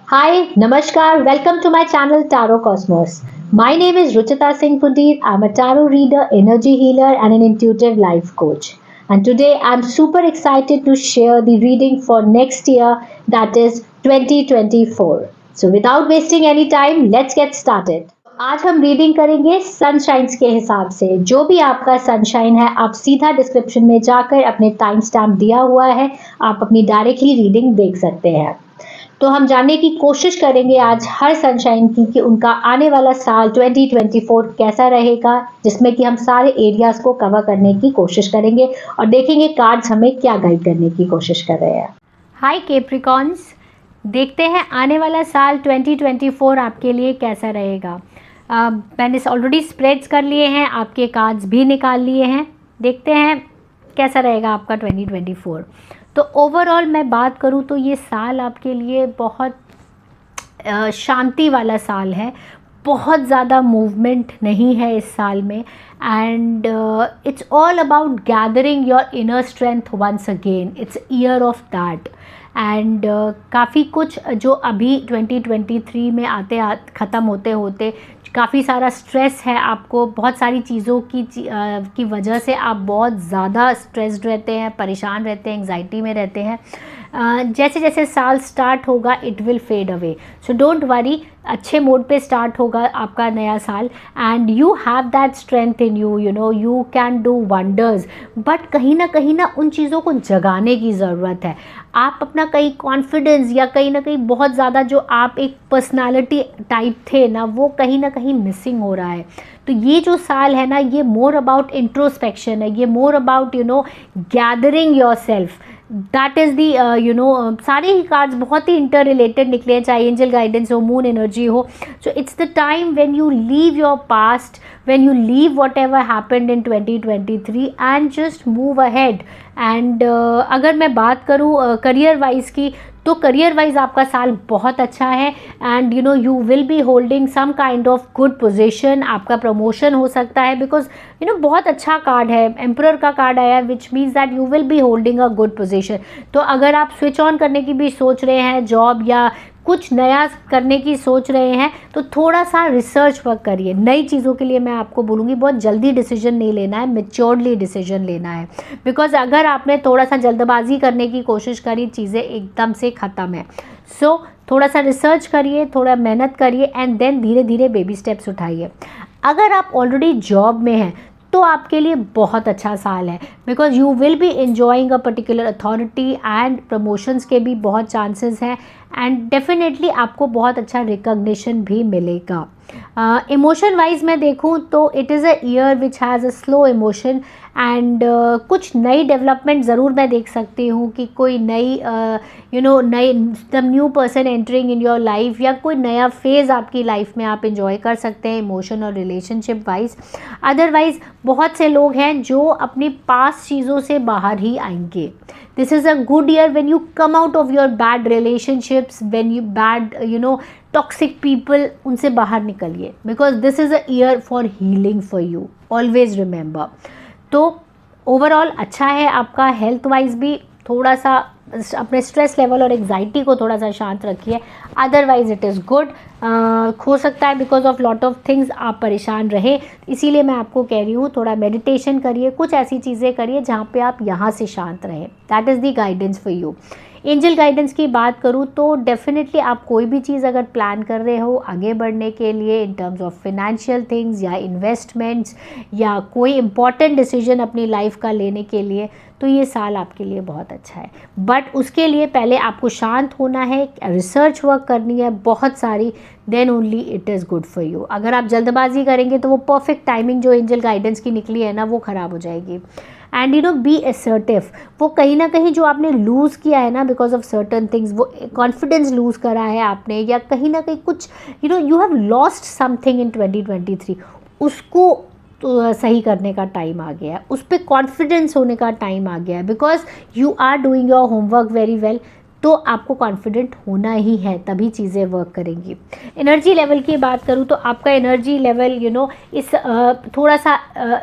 Hi, Namaskar. Welcome to my channel Tarot Cosmos. My name is Ruchita Singh Pundir. I'm a tarot reader, energy healer, and an intuitive life coach. And today I'm super excited to share the reading for next year, that is 2024. So without wasting any time, let's get started. आज हम reading करेंगे सनशाइन्स के हिसाब से। जो भी आपका sunshine है, आप सीधा डिस्क्रिप्शन में जाकर अपने टाइम स्टैम्प दिया हुआ है, आप अपनी डायरेक्टली रीडिंग देख सकते हैं। तो हम जानने की कोशिश करेंगे आज हर सनशाइन की कि उनका आने वाला साल 2024 कैसा रहेगा, जिसमें कि हम सारे एरियाज को कवर करने की कोशिश करेंगे और देखेंगे कार्ड्स हमें क्या गाइड करने की कोशिश कर रहे हैं। हाय कैप्रिकॉन्स, देखते हैं आने वाला साल 2024 आपके लिए कैसा रहेगा। मैंने ऑलरेडी स्प्रेड्स कर लिए हैं, आपके कार्ड्स भी निकाल लिए हैं। देखते हैं कैसा रहेगा आपका 2024। तो ओवरऑल मैं बात करूँ तो ये साल आपके लिए बहुत शांति वाला साल है। बहुत ज़्यादा मूवमेंट नहीं है इस साल में, and it's all about gathering your inner strength once again. It's year of that. And काफ़ी कुछ जो अभी 2023 में ख़त्म होते होते काफ़ी सारा स्ट्रेस है आपको, बहुत सारी चीज़ों की वजह से आप बहुत ज़्यादा स्ट्रेस्ड रहते हैं, परेशान रहते हैं, एंग्जाइटी में रहते हैं। जैसे जैसे साल स्टार्ट होगा it will fade away, so don't worry. अच्छे मोड पे स्टार्ट होगा आपका नया साल, and you have that strength in you, you know you can do wonders. But कहीं ना उन चीज़ों को जगाने की ज़रूरत है। आप अपना कहीं कॉन्फिडेंस या कहीं ना कहीं बहुत ज़्यादा जो आप एक पर्सनालिटी टाइप थे ना, वो कहीं ना कहीं मिसिंग हो रहा है। तो ये जो साल है ना, ये मोर अबाउट इंट्रोस्पेक्शन है, ये more about gathering your self. That is the सारे ही कार्ड्स बहुत ही इंटर रिलेटेड निकले हैं, चाहे एंजल गाइडेंस हो, मून एनर्जी हो। So it's the time when you leave your past, when you leave whatever happened in 2023 and just move ahead। And अगर मैं बात करूँ करियर वाइज की, तो करियर वाइज आपका साल बहुत अच्छा है, and you will be holding some kind of good position. आपका प्रमोशन हो सकता है, बिकॉज बहुत अच्छा कार्ड है, एम्परर का कार्ड आया है, which means that you will be holding a good position. तो अगर आप स्विच ऑन करने की भी सोच रहे हैं, जॉब या कुछ नया करने की सोच रहे हैं, तो थोड़ा सा रिसर्च वर्क करिए। नई चीज़ों के लिए मैं आपको बोलूँगी बहुत जल्दी डिसीजन नहीं लेना है, मैच्योर्डली डिसीजन लेना है। बिकॉज अगर आपने थोड़ा सा जल्दबाजी करने की कोशिश करी, चीज़ें एकदम से ख़त्म है। सो थोड़ा सा रिसर्च करिए, थोड़ा मेहनत करिए, एंड देन धीरे धीरे बेबी स्टेप्स उठाइए। अगर आप ऑलरेडी जॉब में हैं तो आपके लिए बहुत अच्छा साल है, because you will B enjoying a particular authority, and promotions के भी बहुत चांसेस हैं, एंड डेफिनेटली आपको बहुत अच्छा रिकग्निशन भी मिलेगा। इमोशन वाइज मैं देखूं तो it is a year which has a slow emotion, and कुछ नई डेवलपमेंट ज़रूर मैं देख सकती हूँ कि कोई नई नई the new person entering in your life, या कोई नया फेज़ आपकी लाइफ में आप इंजॉय कर सकते हैं इमोशन और रिलेशनशिप वाइज। अदरवाइज बहुत से लोग हैं जो अपनी पास्ट चीज़ों से बाहर ही आएंगे। This is a good year when you come out of your bad relationships, when you bad toxic people, उनसे बाहर निकलिए, because this is a year for healing for you, always remember. तो ओवरऑल अच्छा है आपका। हेल्थ वाइज भी थोड़ा सा अपने स्ट्रेस लेवल और एग्जाइटी को थोड़ा सा शांत रखिए, अदरवाइज इट इज़ गुड। हो सकता है because of lot of things आप परेशान रहे, इसीलिए मैं आपको कह रही हूँ थोड़ा मेडिटेशन करिए, कुछ ऐसी चीज़ें करिए जहाँ पे आप यहाँ से शांत रहें। That is the guidance for you. Angel guidance की बात करूँ तो डेफिनेटली आप कोई भी चीज़ अगर प्लान कर रहे हो आगे बढ़ने के लिए, इन टर्म्स ऑफ फिनेंशियल थिंग्स या इन्वेस्टमेंट्स, या कोई इम्पॉर्टेंट डिसीजन अपनी लाइफ का लेने के लिए, तो ये साल आपके लिए बहुत अच्छा है। बट उसके लिए पहले आपको शांत होना है, रिसर्च वर्क करनी है बहुत सारी, then only it is good for you. अगर आप जल्दबाजी करेंगे तो वो परफेक्ट टाइमिंग जो एंजल गाइडेंस की निकली है ना, वो ख़राब हो जाएगी। And be assertive. वो कहीं ना कहीं जो आपने लूज़ किया है ना बिकॉज ऑफ सर्टन थिंग्स, वो कॉन्फिडेंस लूज़ करा है आपने, या कहीं ना कहीं कुछ you have lost something in 2023, उसको तो सही करने का टाइम आ गया है, उस पर कॉन्फिडेंस होने का टाइम आ गया है, because you are doing your homework very well. तो आपको कॉन्फिडेंट होना ही है, तभी चीज़ें वर्क करेंगी। एनर्जी लेवल की बात करूँ तो आपका एनर्जी लेवल इस थोड़ा सा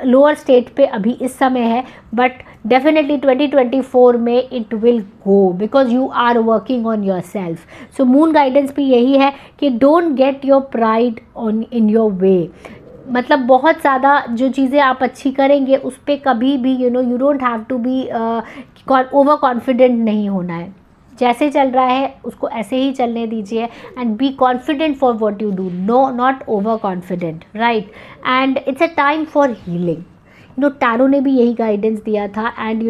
लोअर स्टेट पे अभी इस समय है, बट डेफिनेटली 2024 में it will go because you are working on yourself. So moon guidance भी यही है कि don't get your pride on in your way. मतलब बहुत ज़्यादा जो चीज़ें आप अच्छी करेंगे उस पर कभी भी you don't have to be over confident नहीं होना है। जैसे चल रहा है उसको ऐसे ही चलने दीजिए and be confident for what you do, no not over confident, right. And it's a time for healing. Tarot ने भी यही गाइडेंस दिया था एंड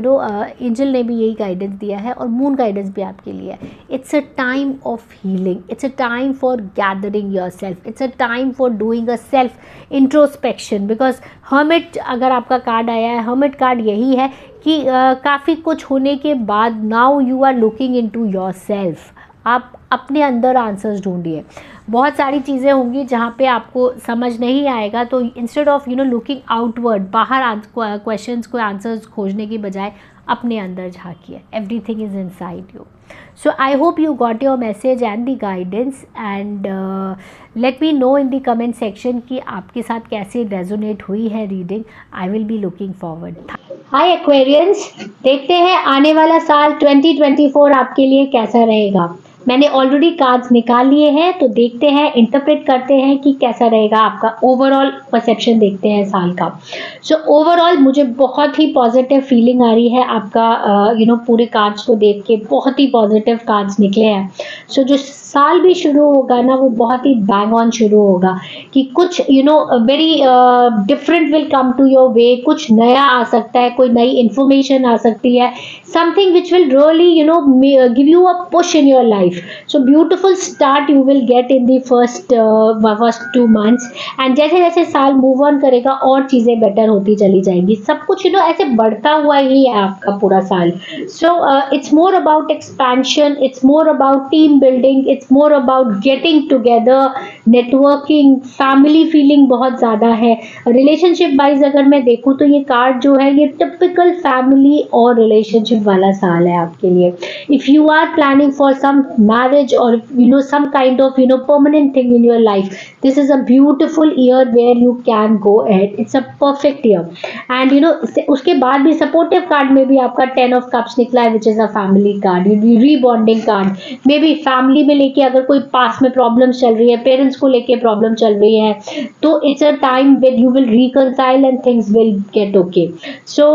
एंजल ने भी यही गाइडेंस दिया है और मून गाइडेंस भी आपके लिए है। It's a time of healing, it's a time for gathering your self, it's a time for doing a self introspection. Because hermit अगर आपका कार्ड आया है, हर्मिट कार्ड यही है कि काफ़ी कुछ होने के बाद now you are looking into yourself. आप अपने अंदर आंसर्स ढूंढिए। बहुत सारी चीज़ें होंगी जहाँ पे आपको समझ नहीं आएगा, तो इंस्टेड ऑफ लुकिंग आउटवर्ड, बाहर क्वेश्चंस को आंसर्स खोजने की बजाय अपने अंदर झांकिए। Everything is inside you. So I hope you got your message and the guidance and let me know in the comment section कि आपके साथ कैसे रेजोनेट हुई है reading. I will be looking forward. Hi Aquarians, देखते हैं आने वाला साल 2024 आपके लिए कैसा रहेगा। मैंने ऑलरेडी कार्ड्स निकाल लिए हैं, तो देखते हैं, इंटरप्रेट करते हैं कि कैसा रहेगा आपका ओवरऑल परसेप्शन, देखते हैं साल का। सो ओवरऑल मुझे बहुत ही पॉजिटिव फीलिंग आ रही है आपका पूरे कार्ड्स को देख के, बहुत ही पॉजिटिव कार्ड्स निकले हैं। सो जो साल भी शुरू होगा ना वो बहुत ही बैंग ऑन शुरू होगा कि कुछ very different will come to your way, कुछ नया आ सकता है, कोई नई इंफॉर्मेशन आ सकती है, something which will really give you a push in your life. So beautiful start you will get in the first 2 months and जैसे जैसे साल मूव ऑन करेगा और चीज़ें बेटर होती चली जाएंगी। सब कुछ ऐसे बढ़ता हुआ ही है आपका पूरा साल। So it's more about expansion, it's more about team building, it's more about getting together, networking, family feeling बहुत ज़्यादा है। रिलेशनशिप वाइज अगर मैं देखूँ तो ये कार्ड जो है ये टिपिकल फैमिली और रिलेशनशिप वाला साल है आपके लिए। If you are planning for some marriage और some kind of permanent thing in your life, this is a beautiful year where you can go ahead. It's a perfect year and उसके बाद भी supportive card में भी आपका 10 of cups निकला है which is a family card, rebonding card. May be family में लेके अगर कोई पास में प्रॉब्लम चल रही है, पेरेंट्स को लेके प्रॉब्लम चल रही है, तो it's a time where you will reconcile and things will get okay. So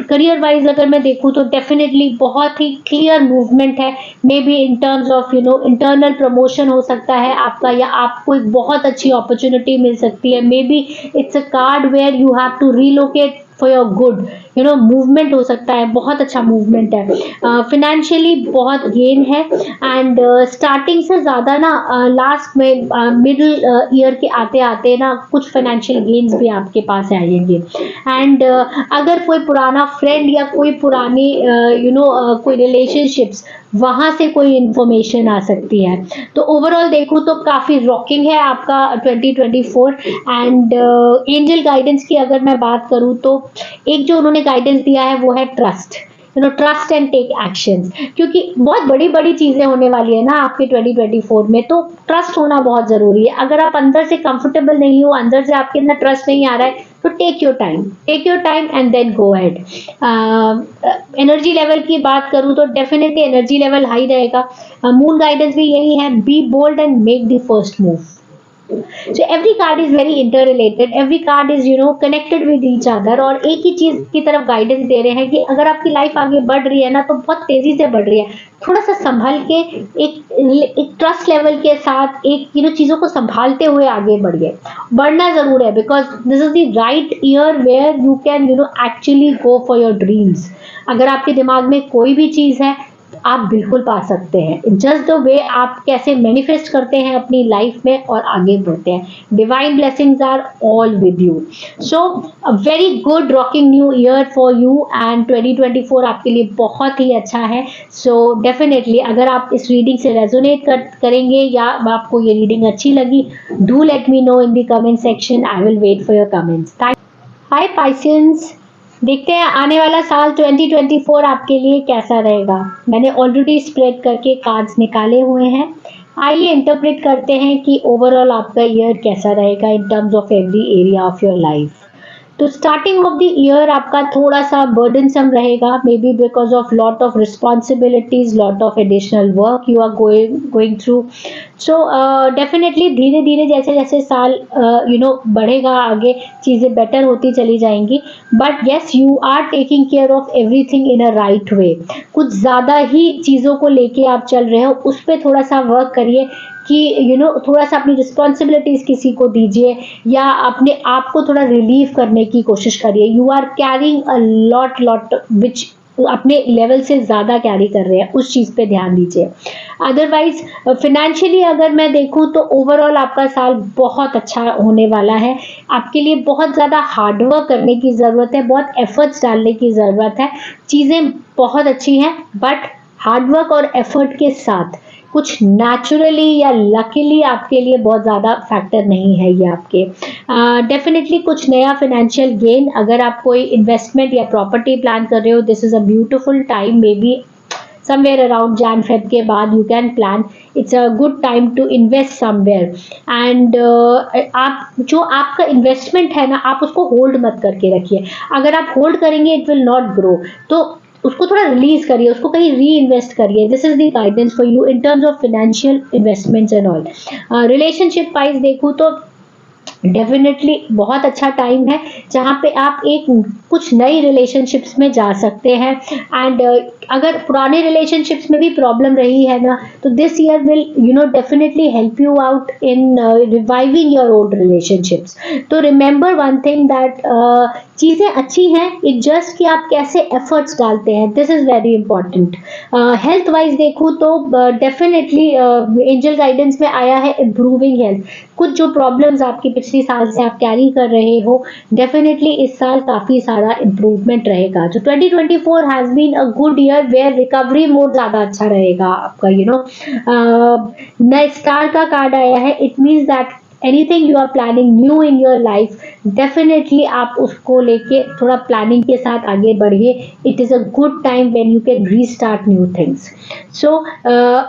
career wise अगर मैं देखूँ तो डेफिनेटली बहुत ही क्लियर मूवमेंट है। May be in terms of internal promotion हो सकता है आपका, या आपको एक बहुत अच्छी अपॉर्चुनिटी मिल सकती है। Maybe it's a card where you have to relocate for your good, movement हो सकता है, बहुत अच्छा मूवमेंट है। फिनेंशियली बहुत गेन है एंड स्टार्टिंग से ज़्यादा ना लास्ट में मिडिल ईयर के आते आते ना कुछ फाइनेंशियल गेन्स भी आपके पास आएंगे। एंड अगर कोई पुराना फ्रेंड या कोई पुरानी कोई रिलेशनशिप्स, वहाँ से कोई इन्फॉर्मेशन आ सकती है। तो ओवरऑल देखूँ तो काफ़ी रॉकिंग है आपका 2024। एंड एंजल गाइडेंस की अगर मैं बात करूँ तो एक जो उन्होंने गाइडेंस दिया है वो है trust, trust and take actions, क्योंकि बहुत बड़ी बड़ी चीज़ें होने वाली है ना आपके 2024 में, तो ट्रस्ट होना बहुत ज़रूरी है। अगर आप अंदर से कंफर्टेबल नहीं हो, अंदर से आपके अंदर ट्रस्ट नहीं आ रहा है, तो take your time and then go ahead. Energy level की बात करूँ तो डेफिनेटली एनर्जी लेवल हाई रहेगा। मून गाइडेंस भी यही है, be bold and make the first move. So every card is very interrelated, every card is connected with each other, और एक ही चीज की तरफ गाइडेंस दे रहे हैं कि अगर आपकी लाइफ आगे बढ़ रही है ना तो बहुत तेजी से बढ़ रही है, थोड़ा सा संभल के एक ट्रस्ट लेवल के साथ एक चीजों को संभालते हुए आगे बढ़िए। बढ़ना जरूर है because this is the right year where you can actually go for your dreams. अगर आपके दिमाग में कोई भी चीज है आप बिल्कुल पा सकते हैं, जस्ट द वे आप कैसे मैनिफेस्ट करते हैं अपनी लाइफ में और आगे बढ़ते हैं। Divine blessings are all with you. So a very good rocking new year for you and 2024 आपके लिए बहुत ही अच्छा है। सो डेफिनेटली अगर आप इस रीडिंग से रेजोनेट करेंगे या आपको ये रीडिंग अच्छी लगी, do let me know in the comment section, I will wait for your comments. Hi Pisceans, देखते हैं आने वाला साल 2024 आपके लिए कैसा रहेगा। मैंने ऑलरेडी स्प्रेड करके कार्ड्स निकाले हुए हैं। आइए इंटरप्रेट करते हैं कि ओवरऑल आपका ईयर कैसा रहेगा in terms of every area of your life. तो स्टार्टिंग ऑफ द ईयर आपका थोड़ा सा बर्डनसम रहेगा, maybe because of lot of responsibilities, lot of additional work you are going through. So definitely धीरे धीरे जैसे जैसे साल बढ़ेगा आगे, चीज़ें बेटर होती चली जाएंगी। But yes, you are taking care of everything in a right way. कुछ ज़्यादा ही चीज़ों को लेके आप चल रहे हो, उस पर थोड़ा सा वर्क करिए कि थोड़ा सा अपनी रिस्पॉन्सिबिलिटीज किसी को दीजिए या अपने आप को थोड़ा रिलीव करने की कोशिश करिए। You are carrying a lot which अपने लेवल से ज़्यादा कैरी कर रहे हैं, उस चीज़ पे ध्यान दीजिए। अदरवाइज फिनेंशियली अगर मैं देखूँ तो ओवरऑल आपका साल बहुत अच्छा होने वाला है। आपके लिए बहुत ज़्यादा हार्डवर्क करने की ज़रूरत है, बहुत एफर्ट्स डालने की ज़रूरत है। चीज़ें बहुत अच्छी हैं, बट हार्डवर्क और एफर्ट के साथ कुछ नेचुरली या लकीली आपके लिए बहुत ज़्यादा फैक्टर नहीं है ये आपके। डेफिनेटली कुछ नया फाइनेंशियल गेन, अगर आप कोई इन्वेस्टमेंट या प्रॉपर्टी प्लान कर रहे हो, this is a beautiful time. Maybe somewhere around Jan Feb के बाद you can plan, it's a good time to invest somewhere. And आप जो आपका इन्वेस्टमेंट है ना, आप उसको होल्ड मत करके रखिए। अगर आप होल्ड करेंगे इट विल नॉट ग्रो, तो उसको थोड़ा रिलीज करिए, उसको कहीं री इन्वेस्ट करिए। This is the guidance for you in terms of financial investments and all. Relationship wise देखूँ तो डेफिनेटली बहुत अच्छा टाइम है जहाँ पे आप एक कुछ नई रिलेशनशिप्स में जा सकते हैं। एंड अगर पुराने रिलेशनशिप्स में भी प्रॉब्लम रही है ना, तो this year will definitely help you out in reviving your old relationships. तो रिमेंबर वन थिंग दैट चीज़ें अच्छी हैं, इट जस्ट कि आप कैसे एफर्ट्स डालते हैं, this is very important. Health wise देखूँ तो डेफिनेटली एंजल गाइडेंस में आया है इम्प्रूविंग हेल्थ। कुछ जो प्रॉब्लम्स आपकी पिछली साल से आप कैरी कर रहे हो, डेफिनेटली इस साल काफ़ी सारा इम्प्रूवमेंट रहेगा। जो 2024 has been a good year where recovery mode ज़्यादा अच्छा रहेगा आपका। नए स्टार का कार्ड आया है, it means that anything you are planning new in your life, definitely आप उसको लेके थोड़ा प्लानिंग के साथ आगे बढ़िए। It is a good time when you can restart new things. So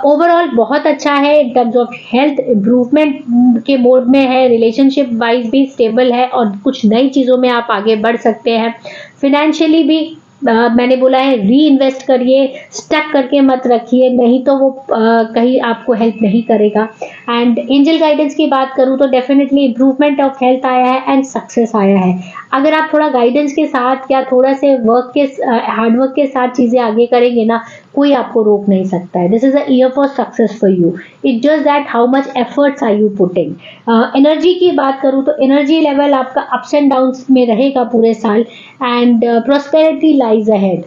overall बहुत अच्छा है in terms of health, improvement के मोड में है, रिलेशनशिप वाइज भी स्टेबल है और कुछ नई चीज़ों में आप आगे बढ़ सकते हैं। फिनेंशियली भी मैंने बोला है री इन्वेस्ट करिए, स्टक करके मत रखिए, नहीं तो वो कहीं आपको हेल्प नहीं करेगा। एंड एंजल गाइडेंस की बात करूँ तो डेफिनेटली इम्प्रूवमेंट ऑफ हेल्थ आया है एंड सक्सेस आया है। अगर आप थोड़ा गाइडेंस के साथ या थोड़ा से वर्क के हार्डवर्क के साथ चीज़ें आगे करेंगे ना, कोई आपको रोक नहीं सकता है। This is a year for success for you, it just that how much efforts are you putting. Energy की बात करूँ तो एनर्जी लेवल आपका अप्स एंड डाउन्स में रहेगा पूरे साल। And prosperity lies ahead.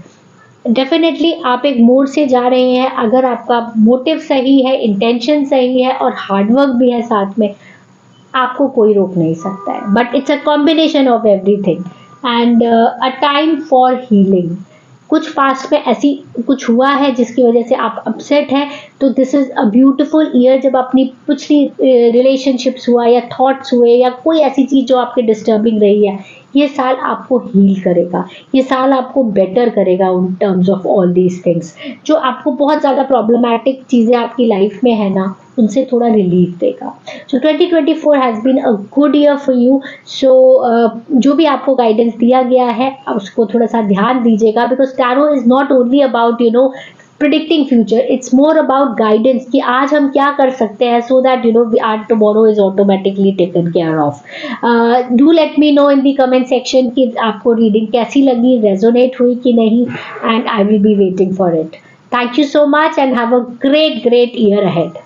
Definitely आप एक मोड से जा रहे हैं, अगर आपका मोटिव सही है, इंटेंशन सही है और हार्डवर्क भी है साथ में, आपको कोई रोक नहीं सकता है। But it's a combination of everything and a time for healing. कुछ पास्ट में ऐसी कुछ हुआ है जिसकी वजह से आप अपसेट हैं, तो this is a beautiful year जब अपनी पिछली रिलेशनशिप्स हुआ या थॉट्स हुए या कोई ऐसी चीज़ जो आपके डिस्टर्बिंग रही है, ये साल आपको हील करेगा, ये साल आपको बेटर करेगा उन terms of all these things. जो आपको बहुत ज़्यादा प्रॉब्लमैटिक चीज़ें आपकी लाइफ में है ना, उनसे थोड़ा रिलीफ देगा। So 2024 has been a good year for you. So जो भी आपको गाइडेंस दिया गया है उसको थोड़ा सा ध्यान दीजिएगा, because tarot is not only about predicting future, it's more about guidance कि आज हम क्या कर सकते हैं so that are tomorrow is automatically taken care of. Do let me know in the comment section कि आपको रीडिंग कैसी लगी, रेजोनेट हुई कि नहीं, and I will be waiting for it. Thank you so much and have a great year ahead.